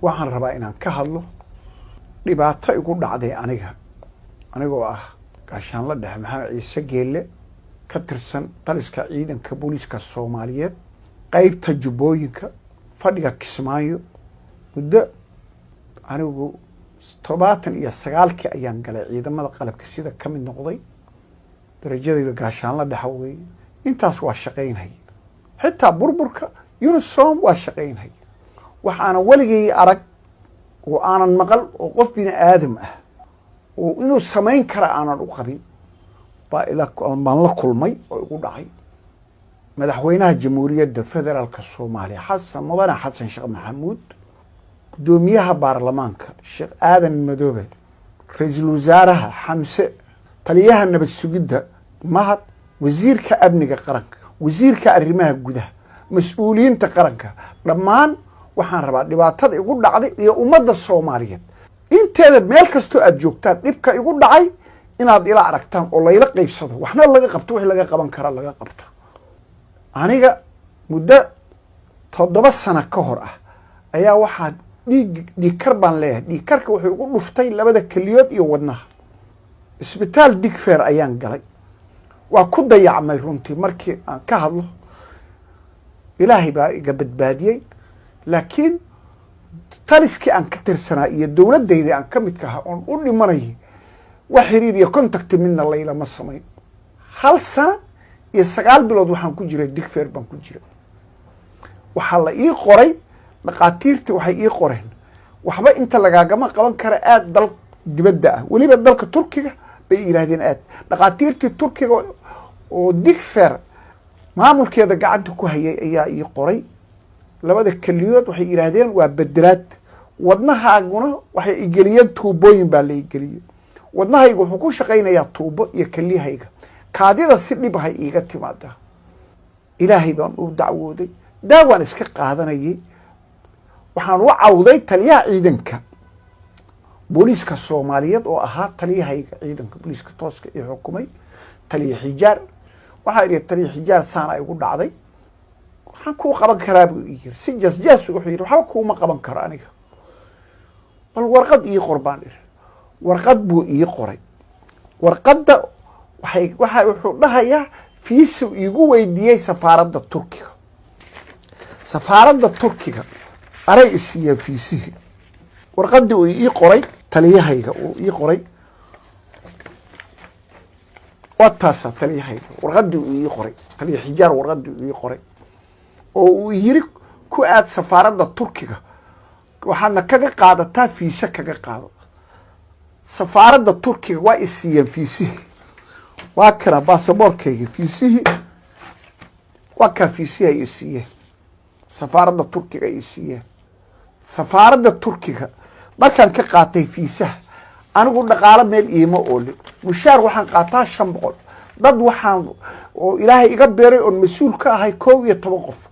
waxaan rabaa inaan ka hadlo dhibaato igu dhacday anigoo ah gaashaan la dhexe maxamed ciise geelle ka tirsan taliska ciidanka booliiska Soomaaliyeed qaybta Jubbooyinka fadhiga Kismaayo muddo anigu 79 ayaan galay ciidamada qalabka sida ka mid noqday darajadayda gaashaan la dhexe way intaas waa shaqeynay xitaa burburka uniform waa shaqeynay waxaana waligay arag oo aanan maqal oo qof bini aadam ah oo inuu sameyn kara aanan u qabin baa ila baan la kulmay oo igu dhacay madaxweynaha jamhuuriyadda federaalka Soomaaliya mudane xasan sheekh maxamuud gudoomiyaha baarlamaanka sheekh aadan madoobe ra'iisul wasaaraha xamse taliyaha nabad sugidda mahad wasiirka amniga qaranka wasiirka arrimaha gudaha mas'uuliyiinta qaranka dhammaan waxaan rabaa dhibaatada igu dhacday iyo ummadda Soomaaliyeed inteeda meel kasto aad joogtaan dhibka igu dhacay inaad ila aragtaan oo layla qaybsado waxna laga qabto wixii laga qaban kara laga qabto aniga muddo 7 sano ka hor ah ayaa waxa dhiigkar baan leeyahay dhiigkarka wuxuu igu dhuftay labada kaliyood iyo wadnaha isbitaal Digfaar ayaan galay waa ku dayacmay runtii markii aan ka hadlo ilaahay baa iga badbaadiyay laakiin taliskii aan ka tirsanaa iyo dawladayda aan ka mid ka ahaa oo u dhimanay wax xiriir iyo contact midna layla ma sameyn hal sano iyo 9 bilood waxaan ku jiray Digfaar baan ku jiray waxa la ii qoray dhaqaatiirta waxay ii qoreen waxba inta lagaagama qaban kara aad dal dibadda ah waliba dalka Turkiga bay yiraahdeen aad dhaqaatiirtii Turkiga oo Digfaar maamulkeeda gacanta ku hayay ayaa ii qoray labada kaliyood waxay yiraahdeen waa bedelaad wadnahaaguna waxay igeliyeen tuubooyin baa la igeliyay wadnahaygu wuxuu ku shaqeynayaa tuubo iyo kaliyahayga kaadida si dhib ah iiga timaada ilaahay baan u dacwooday daawaan iska qaadanayay waxaan u cawday taliyaha ciidanka booliiska Soomaaliyeed oo ahaa taliyahayga ciidanka booliiska tooska ee xukumay taliye xijaar waxa ay taliye xijaar saan ay ugu dhacday waxaan ku qaban karaa buu yiri si jasjaas wuxuu yiri waxa kuma qaban karo aniga bal warqad ii qorbaan warqad buu ii qoray warqadda waxa wuxuu dhahayaa fiisu igu weydiiyay safaaradda Turkiga aray isiya fiisihi warqadii uu ii qoray taliyahayga uu ii qoray wataasa taliyahayga warqadii uu ii qoray taliye xijaar warqadii uu ii qoray oo uu yiri ku aad safaaradda Turkiga waxaadna kaga qaadataa fiisa kaga qaado safaaradda Turkiga waa isiya fiisihi waa kara baasaboorkayga fiisihi waa ka fiisihi isiya safaaradda Turkiga isiya safaaradda Turkiga markaan ka qaatay fiisaha anigu dhaqaale meel iima oolin mushaar waxaan qaataa 500 dad waxaan oo ilaahay iga beeray oo mas'uul ka ahay 12 qof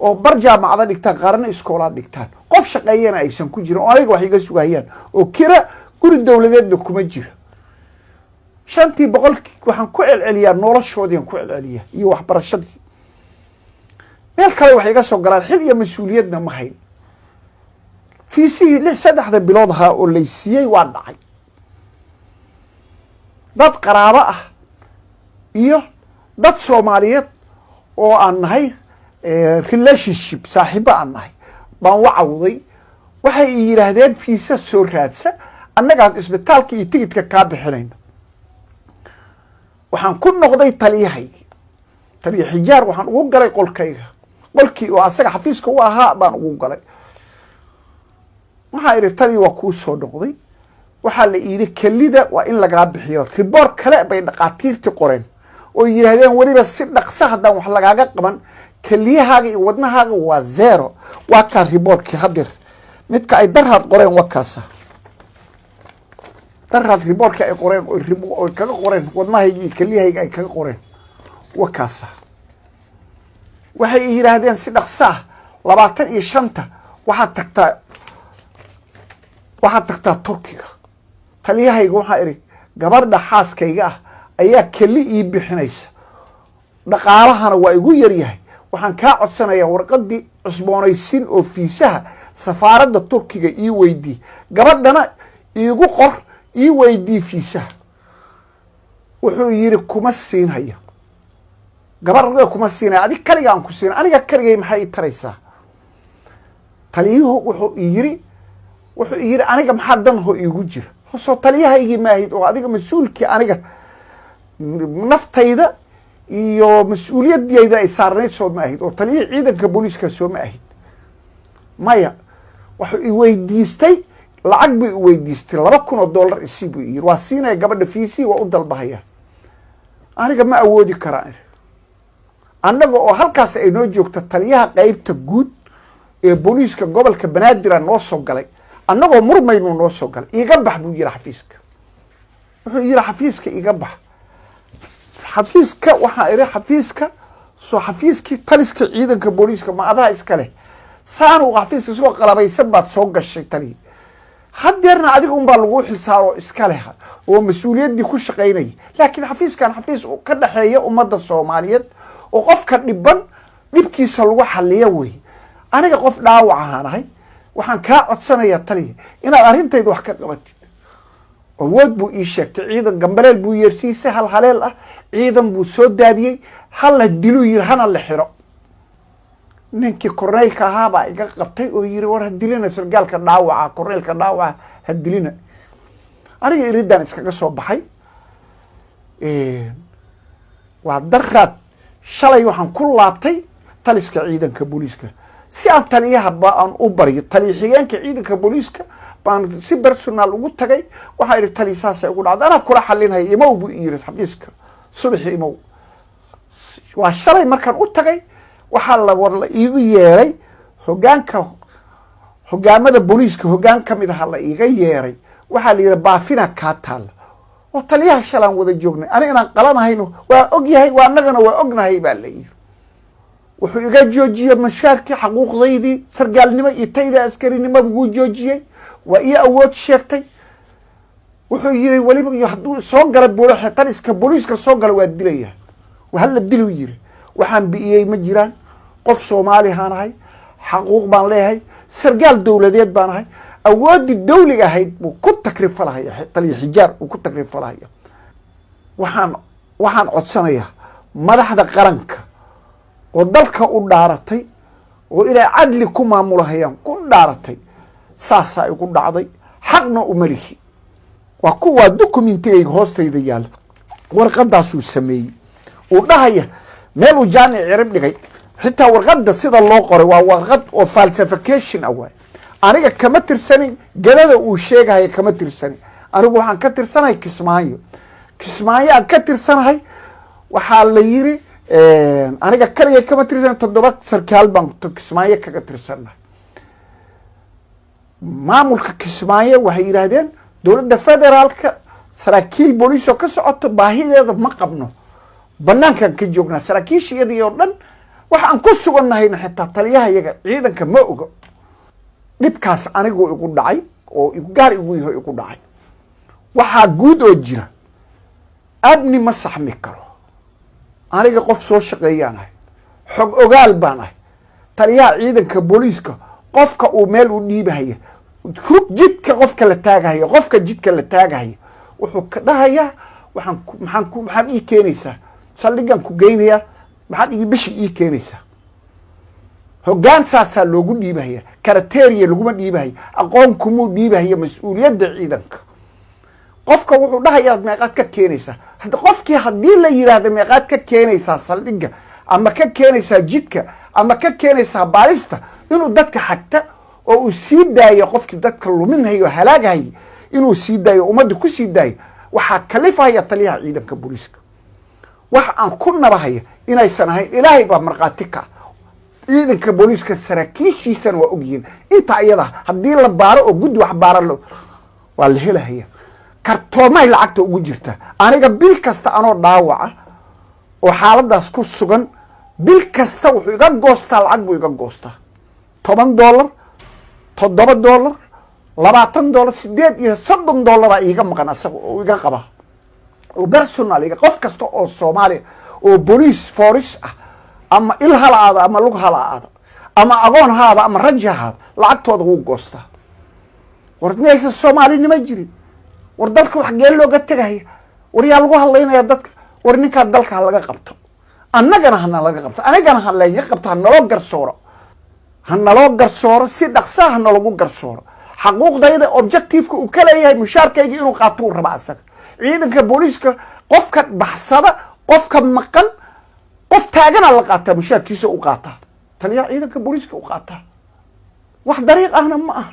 oo bar jaamacada dhigtaan qaran iskoolaad dhigtaan qof shaqeeyana aysan ku jirin oo aniga wax iga sugayaan oo kira guri dawladeedna kuma jiro 500 waxaan ku celceliyaa noloshoodii ku celceliyaa iyo waxbarashadii meel kale wax iga soo galaan xil iyo mas'uuliyadna ma hayn fiisihi 3 bilood ha oo leysiyay waa dhacay dad qaraabo ah iyo dad Soomaaliyeed oo aan nahay relationship saaxiibo aan nahay baan wacawday waxay yiraahdeen fiisa soo raadsa annaga isbitaalka iyo tigidhka ka bixinayna waxaan ku noqday taliye xijaar waxaan ugu galay qolkii oo asaga xafiiska u ahaa baan ugu galay waxa ay taliye waa ku soo noqday waxa la yiri kalida waa in laga bixiyo report kale bay dhaqaatiirti qoreen oo yiraahdeen waliba si dhaqso hadan wax lagaaga qaban kaliyahaaga iyo wadnahaaga waa 0 waa ka reportkii hadir midka ay darhad qoreen wakaasa darhad reportkii ay qoreen oo kaga qoreen wadnahayga iyo kaliyahayga ay kaga qoreen wakaasa waxay yiraahdeen si dhaqso 25 waxaad tagtaa Turkiga taliyahayga waxa iri gabadha xaaskayga ah ayaa kali ii bixinaysa dhaqaalahana waa igu yar yahay waxaan ka codsanayaa warqadii cusboonaysiin oo fiisaha safaaradda turkiga ii weydii gabadhana iigu qor ii weydii fiisaha wuxuu yiri kuma siinaya gabadha kuma siinaya adig kaliga aan ku siin aniga kaligay maxay taraysaa taliyuhu wuxuu yiri aniga maxaa dan ho iigu jira soo taliyahaygii maahid oo adiga mas-uulkii aniga naftayda iyo mas-uuliyadayda ay saarnayd soo maahid oo taliyaha ciidanka booliiska soo maahid maya wuxuu i weydiistay lacag buu i weydiistay $2,000 isii buu yiri waa siinaya gabadha fiisii waa u dalbahaya aniga ma awoodi karaan annaga oo halkaas ay noo joogto taliyaha qaybta guud ee booliiska gobolka Banaadir noo soo galay annagoo murmaynu noo soo galay iga bax buu yiri xafiiska wuxuu yiri xafiiska iga bax xafiiska waxa iri xafiiska soo xafiiskii taliska ciidanka booliiska ma adaa iska leh saanu xafiiska soo qalabaysan baad soo gashay tali hadeerna adiga baa lagu xilsaaro iska leh oo mas'uuliyadii ku shaqeynay laakiin xafiiskan xafiis ka dhaxeeya ummadda Soomaaliyeed oo qofka dhiban dhibkiisa lagu xalliyo way aniga qof dhaawac ahaanahay waxaan ka codsanayaa tali inaad arintayda wax ka qabatid awood buu ii sheegtay ciidan gambaleel buu yeersiisay hal haleel ah ciidan buu soo daadiyay hal la dilo yir hana la xiro ninkii korneelka ahaa baa iga qabtay oo yiri war hadilina sargaalka dhaawaca korneelka dhaawaca hadilina aniga iridan iskaga soo baxay waa darraad shalay waxaan ku laabtay taliska ciidanka booliiska si aan taliyaha baan u bariyo taliye xigeenka ciidanka booliiska baan si personal ugu tagay waxa ay talisaas ugu dhacday ana kula xalinay imaw buu yiri xafiiska subax imaw waa shalay markaan u tagay waxa la war iigu yeeray hogaamada booliiska hogaan kamid ah la iiga yeeray waxa la yiri baafina ka taal oo taliyaha shalan wada joognay anigana qalanahayno waa og yahay waa annagana waa ognahay baa la yiri wuxuu iga joojiyay mashaarkii xaquuqdaydii sargaalnimo iyo tayda askarinimo buu joojiyay waa ii awood sheegtay wuxuu yiri waliba hadduu soo gala booliiska taliska booliiska soo gala waa dilaya waxa la dilu yiri waxaan biiyay ma jiraan qof Soomaali ahaanahay xaquuq baan leeyahay sargaal dawladeed baan ahay awoodii dawliga ahayd buu ku takrifalahay taliye xijaar uu ku takrifalahay waxaan codsanayaa madaxda qaranka oo dalka u dhaaratay oo ilaa cadli ku maamulahayaan ku dhaaratay saasa ay ku dhacday xaqna u malihi waa kuwa documentary hoostayda yaal warqadaas uu sameeyay uu dhahaya meel uu jaanic cirib dhigay xitaa warqada sida loo qoray waa warqad oo falsification ah aniga kama tirsanin galada uu sheegay kama tirsanin anigu waxaan ka tirsanahay Kismaayo aan ka tirsanahay waxa la yiri aniga kaliya kama tirsan 7 sarkaal baan Kismaayo kaga tirsanahay maamulka Kismaayo waxay yiraahdeen dawladda federaalka saraakiil booliis oo ka socoto baahideeda ma qabno banaankan ka joognaa saraakiishiyadii oo dhan waxaan ku sugannahay xitaa taliyaha iyaga ciidanka ma oga dhibkaas anigu igu dhacay oo igu gaar igu yahay igu dhacay waxa guud oo jira abni ma saxmi karo aniga qof soo shaqeeyanahay xog ogaal baan ahay taliyaha ciidanka booliiska qofka uu meel u dhiibahaya jidka qofka la taagayo qofka jidka la taagayo wuxuu ka dhahayaa maxaan ii keenaysaa saldhigan ku geynaya maxaad ii bishi ii keenaysaa hogaan saasa loogu dhiibahaya karateeriya laguma dhiibahaya aqoon kuma dhiibahaya mas'uuliyadda ciidanka qofka wuxuu dhahayaa meeqaad ka keenaysaa hadda qofkii haddii la yiraahdo meeqaad ka keenaysaa saldhiga ama ka keenaysaa jidka ama ka keenaysaa baalista inuu dadka xagta oo uu sii daayo qofkii dadka luminayo halaagahay inuu sii daayo ummadda ku sii daayo waxa kalifaya taliyaha ciidanka booliiska wax aan ku nabahaya inaysan ahayn ilaahay baa marqaati ka ciidanka booliiska saraakiishiisana waa ogyihiin inta ayada haddii la baaro oo gud wax baaro waa la helaya kartoomay lacagta ugu jirta aniga bil kasta anoo dhaawaca oo xaaladaas ku sugan bil kasta wuxuu iga goostaa lacag buu iga goostaa $10 $7 $20 $30 iga maqan asaga oo iga qaba oo personal iga qof kasta oo Soomaali oo police force ah ama il halaada ama lug halaada ama agoon haada ama raja haada lacagtooda wuu goostaa. war miyaysan soomaalinimo jirin? war dalka wax geel looga tegaya? war yaa lagu hadlaynaya dadka? war ninkaa dalka ha laga qabto, annagana hana laga qabto, anigana ha laga qabto, ha naloo garsooro, ha naloo garsooro, si dhaqsaa ha nalagu garsooro. xaquuqdayda objectiveka uu ka leeyahay mushaarkayga inuu qaato uu raba asaga. ciidanka booliiska qofka baxsada, qofka maqan, qof taagana la qaataa mushaarkiisa u qaataa, taliya ciidanka booliiska u qaataa. wax dariiq ahna ma aha.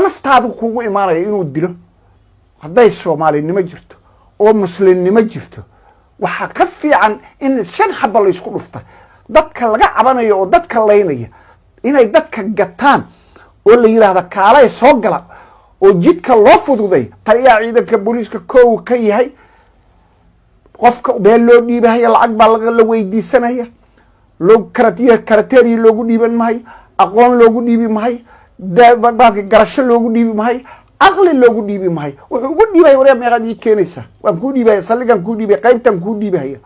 naftaadu kugu imaanaya inuu dilo. hadday soomaalinimo jirto oo muslimnimo jirto, waxaa ka fiican in 5 xaba la isku dhufta. dadka laga cabanayo oo dadka laynaya inay dadka gataan oo la yiraahdo kaalay soo gala oo jidka loo fududay. taliya ciidanka booliiska koow ka yahay, qofka beel loo dhiibaya, lacag baa la weydiisanaya, loo karateeri loogu dhiiban mahay, aqoon loogu dhiibi mahay, garasho loogu dhiibi mahay, aqli loogu dhiibi mahay. wuxuu ugu dhiibay wareer meeqaad ii keenaysa, waan kuu dhiibaya, saldhigan kuu dhiibay, qaybtan kuu dhiibaya.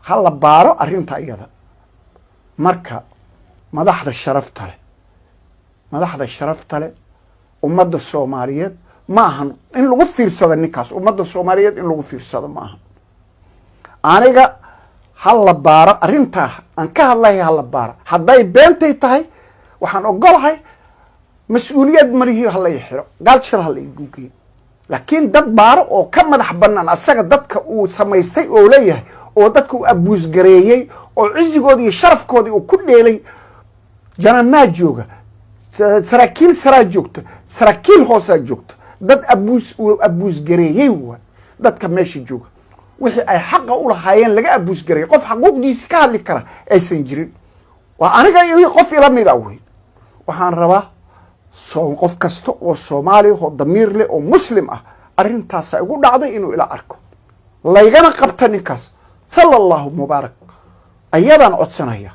ha la baaro arrinta iyada. marka madaxda sharafta leh ummadda Soomaaliyeed ma ahan in lagu fiirsado ninkaas. ummadda Soomaaliyeed in lagu fiirsado ma ahan. aniga ha la baaro arrintaa aan ka hadlahay, ha la baaro. hadday beentay tahay waxaan ogolahay mas-uuliyad marihii ha la xiro, galshar ha la guugiyo. laakiin dad baaro oo ka madax bannaan asaga dadka uu samaystay oo leeyahay, oo dadka uu abuus gareeyay, oo cisigoodii iyo sharafkoodii uu ku dheelay. jananaa jooga, saraakiil saraa joogta, saraakiil hoosaa joogta. dad abuus gareeyay waa dadka meesha jooga. wixii ay xaqa u lahaayeen laga abuus gareeyay. qof xaquuqdiisa ka hadli kara aysan jirin. waa aniga iyo qof ila mid ah wey. waxaan rabaa qof kasta oo Soomaali oo damiir leh oo muslim ah arrintaas ay ugu dhacday inuu ila arko, laygana qabta ninkaas. sallallahu mubaarak ayadaan codsanaya.